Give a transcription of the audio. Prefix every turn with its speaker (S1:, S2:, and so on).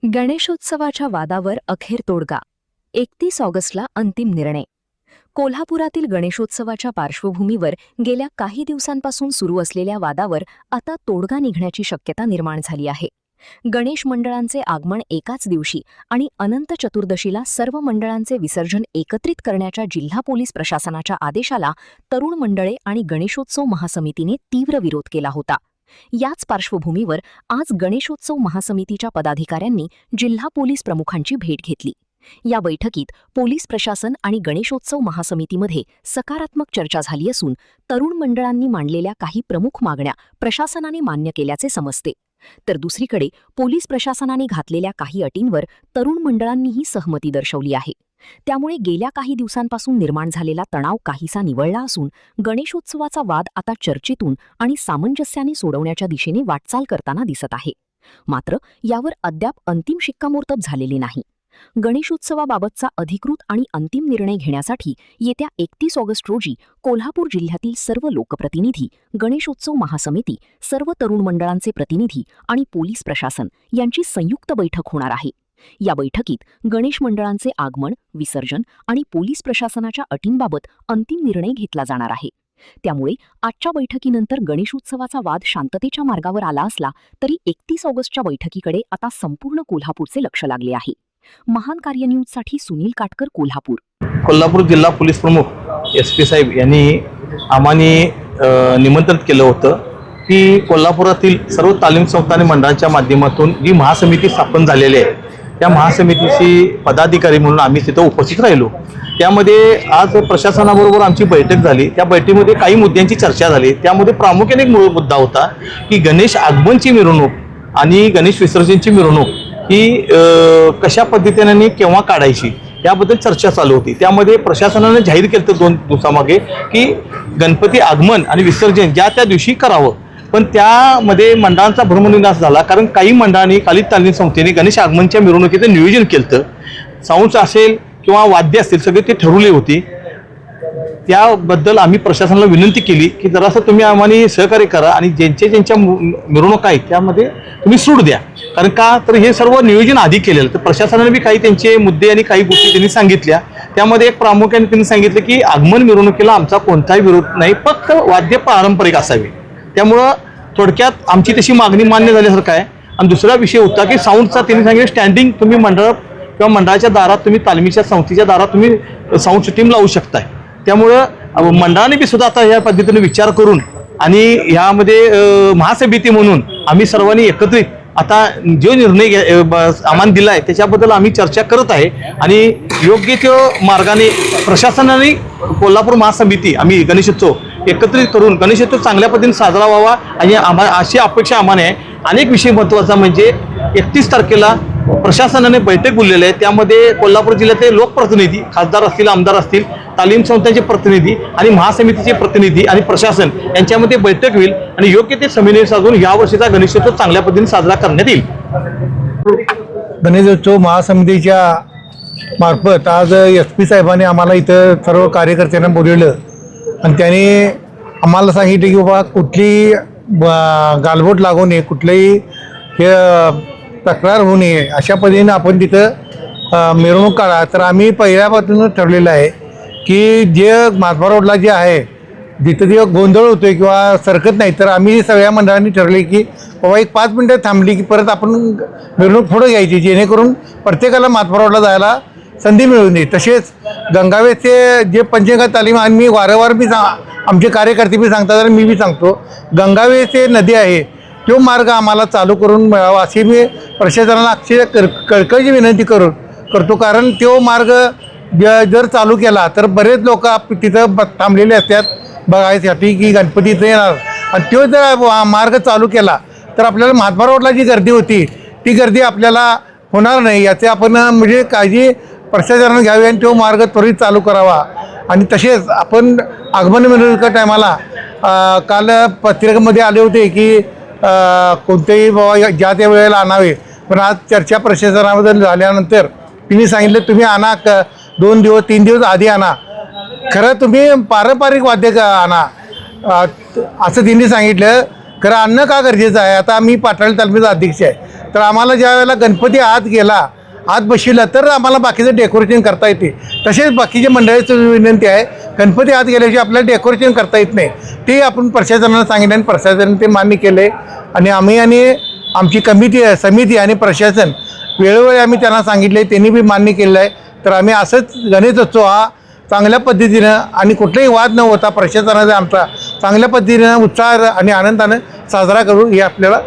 S1: गणेशोत्सवाच्या वादावर अखेर तोडगा. 31 ऑगस्टला अंतिम निर्णय. कोल्हापुरातील गणेशोत्सवाच्या पार्श्वभूमीवर गेल्या काही दिवसांपासून सुरू असलेल्या वादावर आता तोडगा निघण्याची शक्यता निर्माण झाली आहे. गणेश मंडळांचे आगमन एकाच दिवशी आणि अनंत चतुर्दशीला सर्व मंडळांचे विसर्जन एकत्रित करण्याच्या जिल्हा पोलीस प्रशासनाच्या आदेशाला तरुण मंडळे आणि गणेशोत्सव महासमितीने तीव्र विरोध केला होता. याच पार्श्वभूमीवर आज गणेशोत्सव महासमितीच्या पदाधिकाऱ्यांनी जिल्हा पोलीस प्रमुखांची भेट घेतली. या बैठकीत पोलीस प्रशासन आणि गणेशोत्सव महासमितीमध्ये सकारात्मक चर्चा झाली असून तरुण मंडळांनी मांडलेल्या काही प्रमुख मागण्या प्रशासनाने मान्य केल्याचे समजते. तर दुसरीकडे पोलीस प्रशासनाने घातलेल्या काही अटींवर तरुण मंडळांनीही सहमती दर्शवली आहे. त्यामुळे गेल्या काही दिवसांपासून निर्माण झालेला तणाव काहीसा निवळला असून गणेशोत्सवाचा वाद आता चर्चेतून आणि सामंजस्याने सोडवण्याच्या दिशेने वाटचाल करताना दिसत आहे. मात्र यावर अद्याप अंतिम शिक्कामोर्तब झालेले नाही. गणेशोत्सवाबाबतचा अधिकृत आणि अंतिम निर्णय घेण्यासाठी येत्या 31 ऑगस्ट रोजी कोल्हापूर जिल्ह्यातील सर्व लोकप्रतिनिधी, गणेशोत्सव महासमिती, सर्व तरुण मंडळांचे प्रतिनिधी आणि पोलीस प्रशासन यांची संयुक्त बैठक होणार आहे. या बैठकीत गणेश मंडळांचे आगमन, विसर्जन आणि पोलीस प्रशासनाच्या अटींबाबत अंतिम निर्णय घेतला जाणार आहे. त्यामुळे आजच्या बैठकीनंतर गणेशोत्सवाचा वाद शांततेच्या मार्गावर आला असला तरी 31 ऑगस्टच्या बैठकीकडे आता संपूर्ण कोल्हापूरचे लक्ष लागले आहे. महान कार्य न्यूजसाठी सुनील काटकर, कोल्हापूर.
S2: कोल्हापूर जिल्हा पोलीस प्रमुख SP साहेब यांनी आम्हाला निमंत्रित केलं होतं की कोल्हापुरातील सर्व तालीम संस्था आणि मंडळांच्या माध्यमातून जी महासमिती स्थापन झालेली आहे त्या महासमितीची पदाधिकारी म्हणून आम्ही तिथं उपस्थित राहिलो. त्यामध्ये आज प्रशासनाबरोबर आमची बैठक झाली. त्या बैठकीमध्ये काही मुद्द्यांची चर्चा झाली. त्यामध्ये प्रामुख्याने एक मूळ मुद्दा होता की गणेश आगमनची मिरवणूक आणि गणेश विसर्जनची मिरवणूक ही कशा पद्धतीने आणि केव्हा काढायची याबद्दल चर्चा चालू होती. त्यामध्ये प्रशासनाने जाहीर केलं होतं 2 दिवसामागे की गणपती आगमन आणि विसर्जन ज्या त्या दिवशी करावं. पण त्यामध्ये मंडळांचा भ्रमनिरास झाला, कारण काही मंडळांनी खालीद तालीम संस्थेने गणेश आगमनच्या मिरवणुकीचं नियोजन केलं होतं. साऊंड्स असेल किंवा वाद्य असतील सगळे ते ठरवले होते. त्याबद्दल आम्ही प्रशासनाला विनंती केली की जरासं तुम्ही आम्हाला सहकार्य करा आणि ज्यांच्या मिरवणूक आहेत त्यामध्ये तुम्ही सूट द्या. कारण का तर हे सर्व नियोजन आधी केलेलं. तर प्रशासनाने बी काही त्यांचे मुद्दे आणि काही गोष्टी त्यांनी सांगितल्या. त्यामध्ये एक प्रामुख्याने त्यांनी सांगितलं की आगमन मिरवणुकीला आमचा कोणताही विरोध नाही, फक्त वाद्य पारंपरिक असावे. त्यामुळं थोडक्यात आमची तशी मागणी मान्य झाल्यासारखं आहे. आणि दुसरा विषय होता की साऊंडचा त्यांनी सांगितलं स्टँडिंग तुम्ही मंडळ किंवा मंडळाच्या दारात तुम्ही तालमीच्या संस्थेच्या दारात तुम्ही साऊंड सिस्टीम लावू शकताय. त्यामुळं मंडळाने बी सुद्धा आता या पद्धतीने विचार करून आणि ह्यामध्ये महासमिती म्हणून आम्ही सर्वांनी एकत्रित आता जो निर्णय आम्हाला दिला आहे त्याच्याबद्दल आम्ही चर्चा करत आहे. आणि योग्य त्या मार्गाने प्रशासनाने कोल्हापूर महासमिती आम्ही गणेशोत्सव एकत्रित करून गणेशोत्सव चांगल्या पद्धतीने साजरा व्हावा आणि अशी अपेक्षा आम्हाला आहे. अनेक विषय महत्त्वाचा म्हणजे 31 तारखेला प्रशासनाने बैठक बोललेली आहे. त्यामध्ये कोल्हापूर जिल्ह्यातले लोकप्रतिनिधी, खासदार असतील, आमदार असतील, तालीम संस्थांचे प्रतिनिधी आणि महासमितीचे प्रतिनिधी आणि प्रशासन यांच्यामध्ये बैठक होईल आणि योग्य ते समन्वय साधून यावर्षीचा गणेशोत्सव चांगल्या पद्धतीने साजरा करण्यात येईल.
S3: गणेशोत्सव महासमितीच्या मार्फत आज SP साहेबांनी आम्हाला इथं सर्व कार्यकर्त्यांना बोलवलं आणि त्यांनी आम्हाला सांगितलं की बाबा कुठली गालबोट लागू नये, कुठलंही हे तक्रार होऊ नये, अशा पद्धतीने आपण तिथं मिरवणूक काढा. तर आम्ही पहिल्यापासूनच ठरलेलं आहे की जे महात्मा रोडला जे आहे जिथं जे गोंधळ होतोय किंवा सरकत नाही, तर आम्ही सगळ्या मंडळांनी ठरले की बाबा एक 5 मिनटं थांबली की परत आपण मिरवणूक पुढं घ्यायची, जेणेकरून प्रत्येकाला महात्मा रोडला जायला संधी मिळून दे. तसेच गंगावेचे जे पंचगंगा तालीम आणि मी वारंवार बी आमचे कार्यकर्ते बी सांगतात आणि मी बी सांगतो, गंगावेचे नदी आहे तो मार्ग आम्हाला चालू करून मिळावा अशी मी प्रशासनाला अक्षय कळकळीची विनंती करतो. कारण तो मार्ग जर चालू केला तर बरेच लोक तिथं थांबलेले असतात बघायसाठी की गणपती इथं येणार. आणि तो जर मार्ग चालू केला तर आपल्याला महात्मा रोडला जी गर्दी होती ती गर्दी आपल्याला होणार नाही. याचे आपण म्हणजे काळजी प्रशासनाने घ्यावी आणि तो मार्ग त्वरित चालू करावा. आणि तसेच आपण आगमन मिरवणुकीच्या टायमाला काल पत्रिकेमध्ये आले होते की कोणतेही बाबा ज्या त्या वेळेला आणावे, पण आज चर्चा प्रशासनाबद्दल झाल्यानंतर तिने सांगितलं तुम्ही आणा 2 दिवस 3 दिवस आधी आणा, खरं तुम्ही पारंपरिक वाद्य आणा असं तिने सांगितलं. खरं आणणं का गरजेचं आहे. आता मी पाटाळी तालमीचा अध्यक्ष आहे, तर आम्हाला ज्या वेळेला गणपती आत गेला, आत बसविला, तर आम्हाला बाकीचं डेकोरेशन करता येते. तसेच बाकीच्या मंडळीची विनंती आहे, गणपती आत गेल्याशिवाय आपल्याला डेकोरेशन करता येत नाही. ते आपण प्रशासनाला सांगितलं आणि प्रशासनाने ते मान्य केले. आणि आम्ही आणि आमची समिती आणि प्रशासन वेळोवेळी आम्ही त्यांना सांगितले, त्यांनी बी मान्य केलेलं आहे. तर आम्ही असंच गणेशोत्सव हा चांगल्या पद्धतीनं आणि कुठलाही वाद न होता प्रशासनाचा आमचा चांगल्या पद्धतीनं उत्साह आणि आनंदानं साजरा करू, हे आपल्याला